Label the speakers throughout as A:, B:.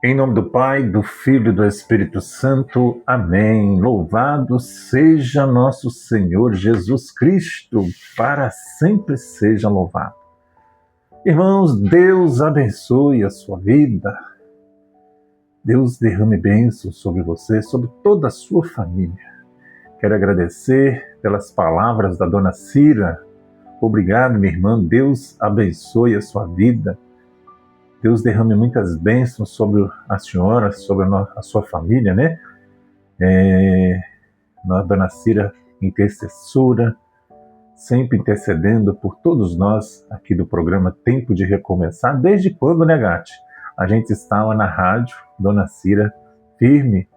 A: Em nome do Pai, do Filho e do Espírito Santo. Amém. Louvado seja nosso Senhor Jesus Cristo, para sempre seja louvado. Irmãos, Deus abençoe a sua vida. Deus derrame bênçãos sobre você, sobre toda a sua família. Quero agradecer pelas palavras da dona Cira. Obrigado, minha irmã. Deus abençoe a sua vida. Deus derrame muitas bênçãos sobre a senhora, sobre a sua família, né? A dona Cira, intercessora, sempre intercedendo por todos nós aqui do programa Tempo de Recomeçar. Desde quando, né, Gati? A gente estava na rádio, dona Cira, firme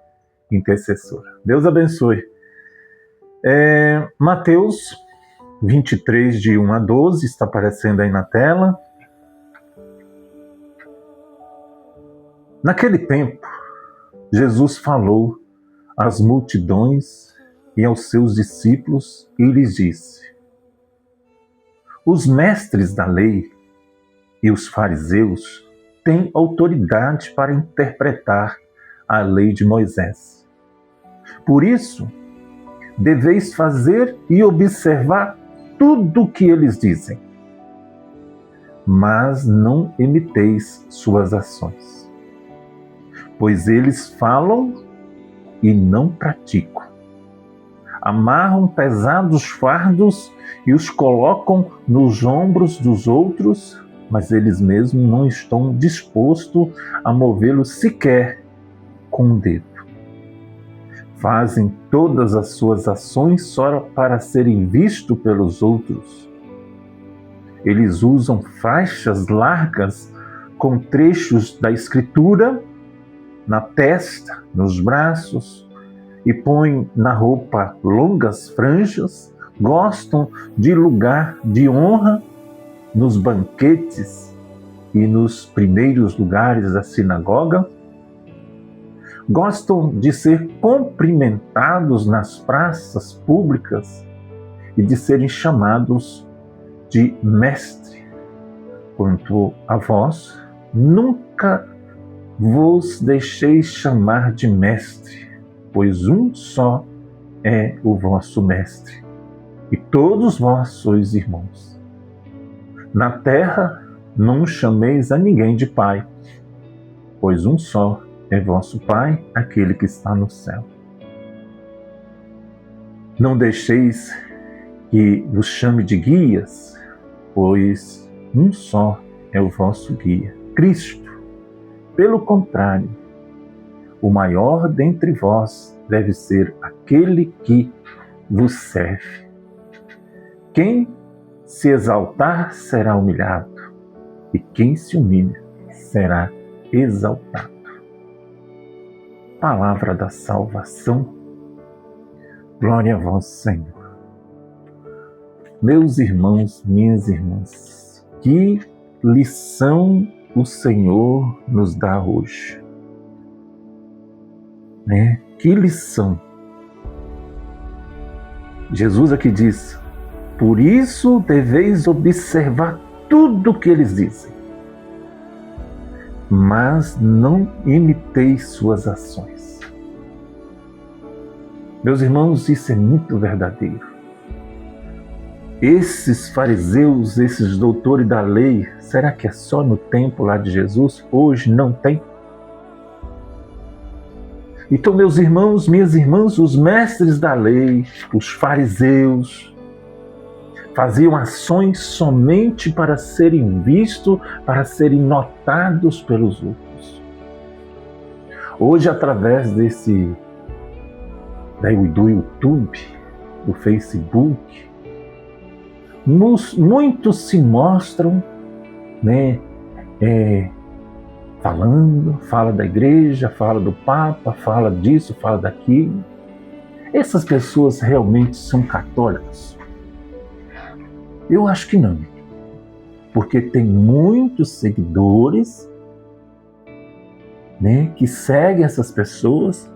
A: intercessora. Deus abençoe. Mateus 23, de 1 a 12, está aparecendo aí na tela. Naquele tempo, Jesus falou às multidões e aos seus discípulos e lhes disse: os mestres da lei e os fariseus têm autoridade para interpretar a lei de Moisés. Por isso, deveis fazer e observar tudo o que eles dizem, mas não imiteis suas ações. Pois eles falam e não praticam. Amarram pesados fardos e os colocam nos ombros dos outros, mas eles mesmos não estão dispostos a movê-los sequer com o dedo. Fazem todas as suas ações só para serem vistos pelos outros. Eles usam faixas largas com trechos da Escritura na testa, nos braços, e põem na roupa longas franjas, gostam de lugar de honra nos banquetes e nos primeiros lugares da sinagoga, gostam de ser cumprimentados nas praças públicas e de serem chamados de mestre. Quanto a vós, nunca vos deixeis chamar de mestre, pois um só é o vosso mestre, e todos vós sois irmãos. Na terra não chameis a ninguém de pai, pois um só é vosso Pai, aquele que está no céu. Não deixeis que vos chame de guias, pois um só é o vosso guia, Cristo. Pelo contrário, o maior dentre vós deve ser aquele que vos serve. Quem se exaltar será humilhado, e quem se humilha será exaltado. Palavra da salvação. Glória a vós, Senhor. Meus irmãos, minhas irmãs, que lição o Senhor nos dá hoje. Que lição. Jesus aqui diz: por isso deveis observar tudo o que eles dizem, mas não imiteis suas ações. Meus irmãos, isso é muito verdadeiro. Esses fariseus, esses doutores da lei, será que é só no tempo lá de Jesus? Hoje não tem? Então, meus irmãos, minhas irmãs, os mestres da lei, os fariseus, faziam ações somente para serem vistos, para serem notados pelos outros. Hoje, através do YouTube, do Facebook, muitos se mostram, fala da igreja, fala do Papa, fala disso, fala daquilo. Essas pessoas realmente são católicas? Eu acho que não, porque tem muitos seguidores, que seguem essas pessoas,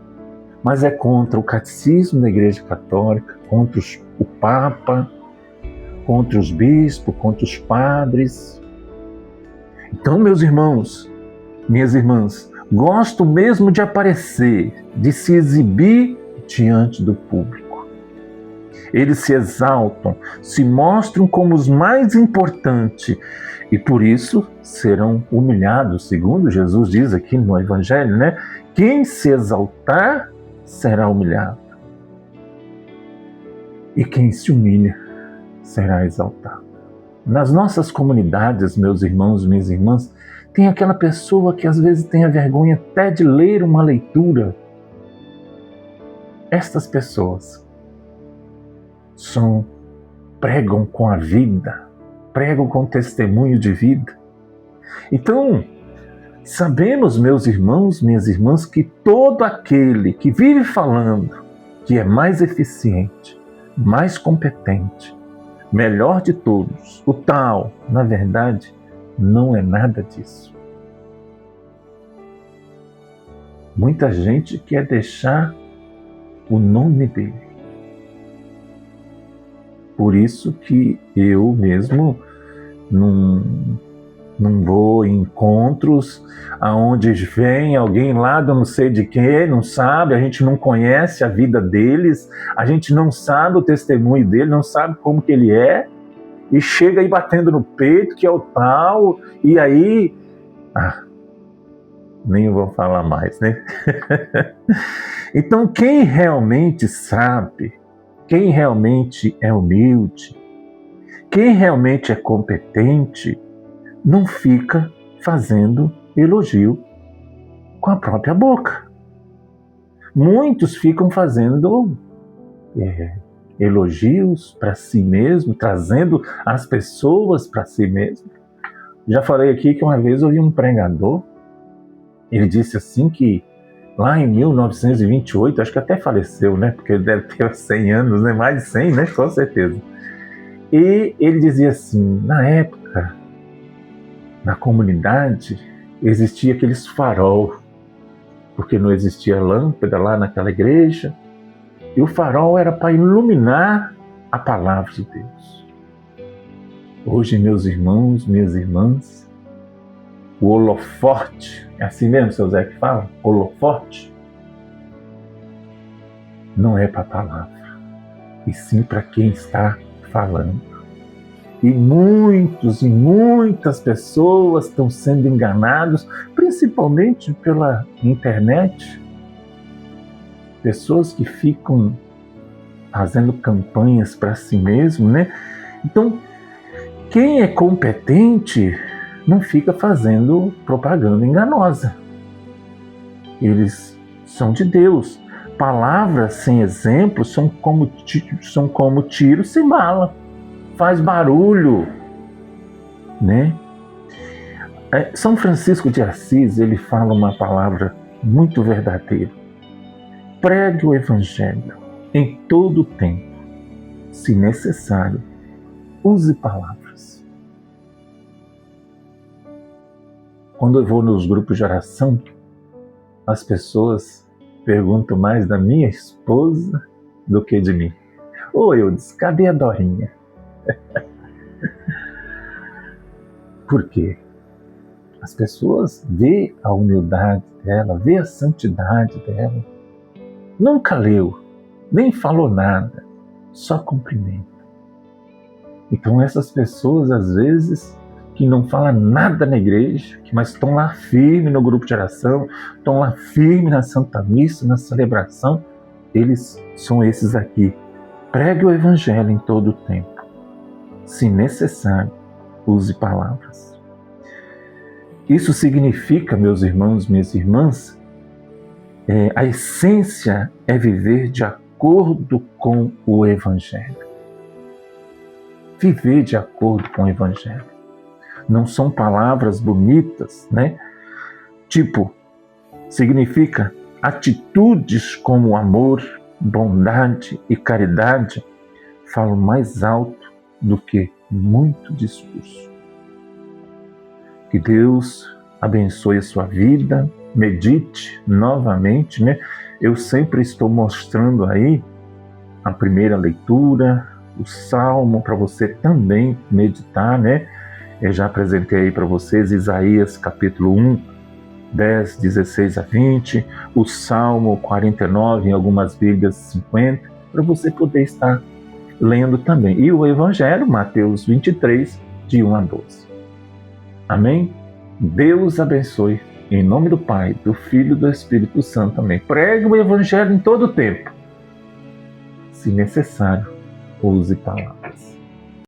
A: mas é contra o catecismo da Igreja Católica, contra o Papa, contra os bispos, contra os padres. Então, meus irmãos, minhas irmãs, Gosto mesmo de aparecer, de se exibir diante do público. Eles se exaltam, se mostram como os mais importantes e por isso serão humilhados, segundo Jesus diz aqui no Evangelho, né? Quem se exaltar será humilhado e quem se humilha será exaltado. Nas nossas comunidades, meus irmãos, minhas irmãs, tem aquela pessoa que às vezes tem a vergonha até de ler uma leitura. Estas pessoas pregam com a vida, pregam com testemunho de vida. Então, sabemos, meus irmãos, minhas irmãs, que todo aquele que vive falando que é mais eficiente, mais competente, melhor de todos, o tal, na verdade, não é nada disso. Muita gente quer deixar o nome dele. Por isso que eu mesmo não vou em encontros aonde vem alguém lá do não sei de quê, não sabe, a gente não conhece a vida deles, a gente não sabe o testemunho dele, não sabe como que ele é, e chega aí batendo no peito que é o tal, e aí... nem vou falar mais, né? Então, quem realmente sabe, quem realmente é humilde, quem realmente é competente, não fica fazendo elogio com a própria boca. Muitos ficam fazendo elogios para si mesmo, trazendo as pessoas para si mesmo. Já falei aqui que uma vez eu ouvi um pregador, ele disse assim que lá em 1928, acho que até faleceu, né? Porque ele deve ter 100 anos, né? Mais de 100, né? Com certeza. E ele dizia assim, na época, na comunidade, existia aqueles farol, porque não existia lâmpada lá naquela igreja, e o farol era para iluminar a palavra de Deus. Hoje, meus irmãos, minhas irmãs, o holofote, é assim mesmo, seu Zé que fala? Holofote não é para a palavra, e sim para quem está falando. E muitas pessoas estão sendo enganados, principalmente pela internet. Pessoas que ficam fazendo campanhas para si mesmo, né? Então, quem é competente não fica fazendo propaganda enganosa. Eles são de Deus. Palavras sem exemplo são como tiro sem bala. Faz barulho, né? São Francisco de Assis, ele fala uma palavra muito verdadeira. Pregue o Evangelho em todo o tempo. Se necessário, use palavras. Quando eu vou nos grupos de oração, as pessoas perguntam mais da minha esposa do que de mim. Ô Eudes, cadê a Dorinha? Por quê? As pessoas vê a humildade dela, vê a santidade dela. Nunca leu, nem falou nada, só cumprimenta. Então essas pessoas, às vezes, que não falam nada na igreja, mas estão lá firme no grupo de oração, estão lá firme na Santa Missa, na celebração, eles são esses aqui. Pregue o Evangelho em todo o tempo. Se necessário, use palavras. Isso significa, meus irmãos, minhas irmãs, a essência é viver de acordo com o Evangelho. Viver de acordo com o Evangelho. Não são palavras bonitas, né? Tipo, significa atitudes como amor, bondade e caridade falam mais alto do que muito discurso. Que Deus abençoe a sua vida, medite novamente, né? Eu sempre estou mostrando aí a primeira leitura, o Salmo, para você também meditar, né? Eu já apresentei aí para vocês Isaías capítulo 1, 10, 16 a 20, o Salmo 49, em algumas Bíblias 50, para você poder estar lendo também. E o Evangelho, Mateus 23, de 1 a 12. Amém? Deus abençoe. Em nome do Pai, do Filho e do Espírito Santo. Amém. Pregue o Evangelho em todo o tempo. Se necessário, use palavras.